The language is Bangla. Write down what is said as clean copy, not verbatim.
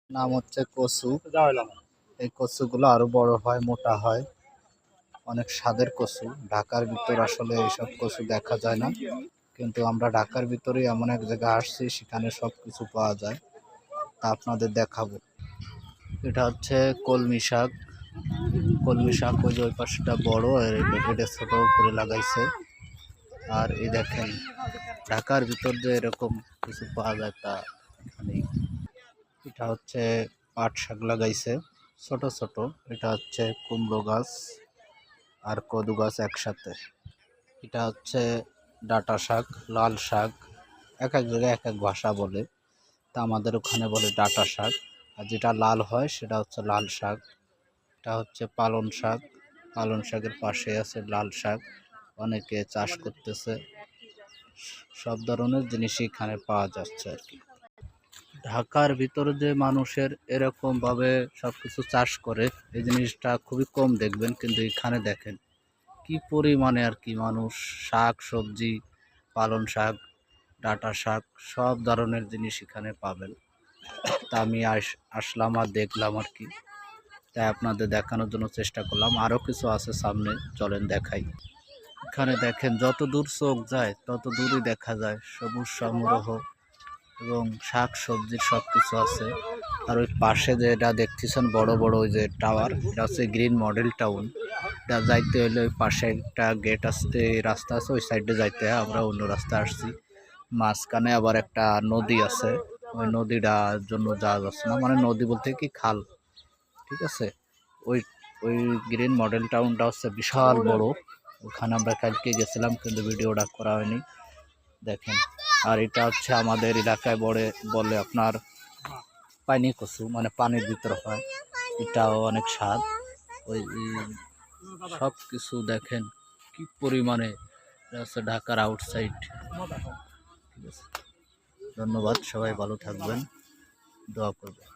নাম হচ্ছে কচু। এই কচুগুলো আরো বড় হয়, মোটা হয়, অনেক স্বাদের কচু। ঢাকার ভিতর আসলে এইসব কচু দেখা যায় না, কিন্তু আমরা ঢাকার ভিতরে এমন এক জায়গায় আসছি সেখানে সব কিছু পাওয়া যায়, তা আপনাদের দেখাবো। এটা হচ্ছে কলমি শাক। কলমি শাক ওই যে ওই পাশটা বড় আর এটা ছোট করে লাগাইছে। আর এই দেখেন ঢাকার ভিতর যে এরকম কিছু পাওয়া যায় তা নেই। এটা হচ্ছে পাট শাক লাগাইছে ছোট ছোট। এটা হচ্ছে কুমড়ো গাছ আর কদু গাছ একসাথে। এটা হচ্ছে ডাঁটা শাক, লাল শাক, এক এক জায়গায় এক এক ভাষা বলে, তা আমাদের ওখানে বলে ডাঁটা শাক। আর যেটা লাল হয় সেটা হচ্ছে লাল শাক। এটা হচ্ছে পালং শাক। পালং শাকের পাশে আছে লাল শাক। অনেকে চাষ করতেছে। সব ধরনের জিনিসই এখানে পাওয়া যাচ্ছে আর কি। ঢাকার ভিতরে যে মানুষের এরকম ভাবে সবকিছু চাষ করে এই জিনিসটা খুবই কম দেখবেন, কিন্তু এখানে দেখেন কি পরিমাণে আর কি মানুষ শাক সবজি, পালং শাক, ডাঁটা শাক সব ধরনের জিনিস এখানে পাবেন। তা আমি আসলাম আর দেখলাম আর কি, তাই আপনাদের দেখানোর জন্য চেষ্টা করলাম। আরও কিছু আছে সামনে, চলেন দেখাই। এখানে দেখেন যত দূর চোখ যায় তত দূরই দেখা যায় সবুজ সমারোহ এবং শাক সবজির সব কিছু আছে। আর ওই পাশে যেটা দেখতেছেন বড় বড় ওই যে টাওয়ার, এটা হচ্ছে গ্রিন মডেল টাউন। এটা যাইতে হলে ওই পাশে একটা গেট আসতে রাস্তা আছে, ওই সাইডে যাইতে হয়। আমরা অন্য রাস্তায় আসছি। মাঝখানে আবার একটা নদী আছে, ওই নদীটার জন্য যাওয়া যাচ্ছে না, মানে নদী বলতে কি খাল, ঠিক আছে। ওই ওই গ্রিন মডেল টাউনটা হচ্ছে বিশাল বড়। ওখানে আমরা কালকে গেছিলাম কিন্তু ভিডিওটা করা হয়নি, দেখেন। আর এটা হচ্ছে আমাদের এলাকায় বলে আপনার পানি কচু, মানে পানির ভিতর হয়, এটাও অনেক স্বাদ। ওই সব কিছু দেখেন কি পরিমাণে। এটা হচ্ছে ঢাকার আউটসাইড, ঠিক আছে। ধন্যবাদ, সবাই ভালো থাকবেন, দোয়া করবেন।